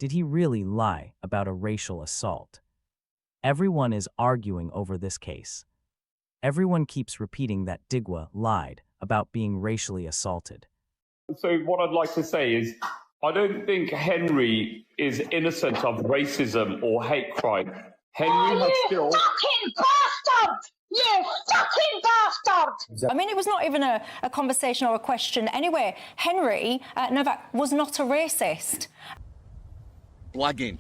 Did he really lie about a racial assault? Everyone is arguing over this case. Everyone keeps repeating that Digwa lied about being racially assaulted. So what I'd like to say is, I don't think Henry is innocent of racism or hate crime. Henry has still... Fucking bastard! You fucking bastard! I mean, it was not even a conversation or a question anyway. Henry Nowak was not a racist. Blagging,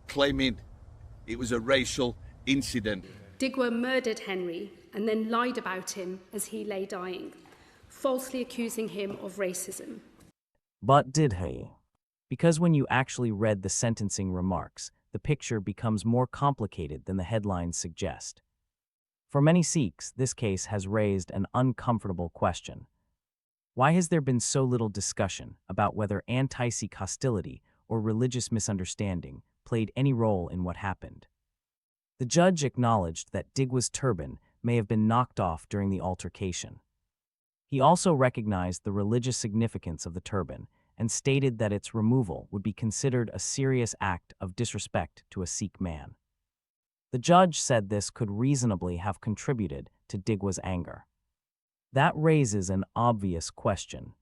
claiming it was a racial incident. Digwa murdered Henry and then lied about him as he lay dying, falsely accusing him of racism. But did he? Because when you actually read the sentencing remarks, the picture becomes more complicated than the headlines suggest. For many Sikhs, this case has raised an uncomfortable question. Why has there been so little discussion about whether anti-Sikh hostility or religious misunderstanding played any role in what happened? The judge acknowledged that Digwa's turban may have been knocked off during the altercation. He also recognized the religious significance of the turban and stated that its removal would be considered a serious act of disrespect to a Sikh man. The judge said this could reasonably have contributed to Digwa's anger. That raises an obvious question.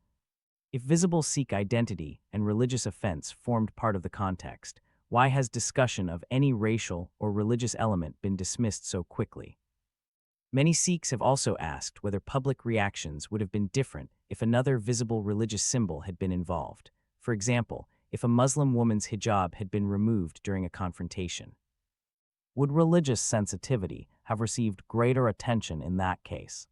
If visible Sikh identity and religious offense formed part of the context, why has discussion of any racial or religious element been dismissed so quickly? Many Sikhs have also asked whether public reactions would have been different if another visible religious symbol had been involved. For example, if a Muslim woman's hijab had been removed during a confrontation. Would religious sensitivity have received greater attention in that case?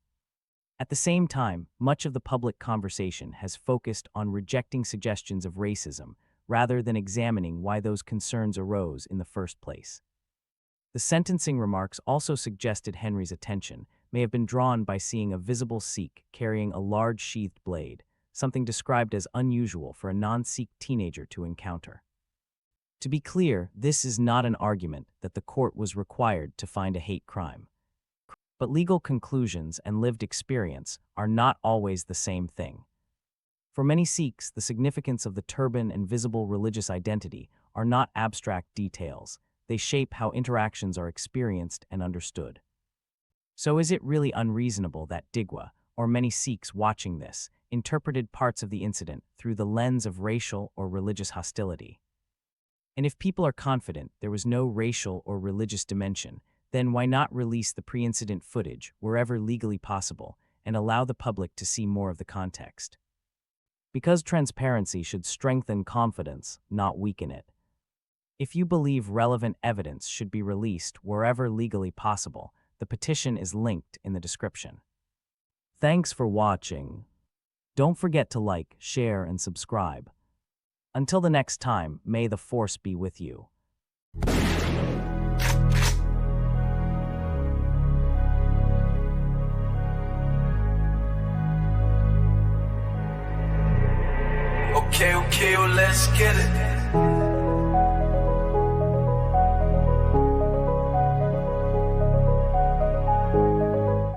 At the same time, much of the public conversation has focused on rejecting suggestions of racism rather than examining why those concerns arose in the first place. The sentencing remarks also suggested Henry's attention may have been drawn by seeing a visible Sikh carrying a large sheathed blade, something described as unusual for a non-Sikh teenager to encounter. To be clear, this is not an argument that the court was required to find a hate crime. But legal conclusions and lived experience are not always the same thing. For many Sikhs, the significance of the turban and visible religious identity are not abstract details. They shape how interactions are experienced and understood. So is it really unreasonable that Digwa, or many Sikhs watching this, interpreted parts of the incident through the lens of racial or religious hostility? And if people are confident there was no racial or religious dimension, then why not release the pre-incident footage wherever legally possible and allow the public to see more of the context? Because transparency should strengthen confidence, not weaken it. If you believe relevant evidence should be released wherever legally possible, the petition is linked in the description. Thanks for watching. Don't forget to like, share, and subscribe. Until the next time, may the Force be with you. Okay, well, let's get it.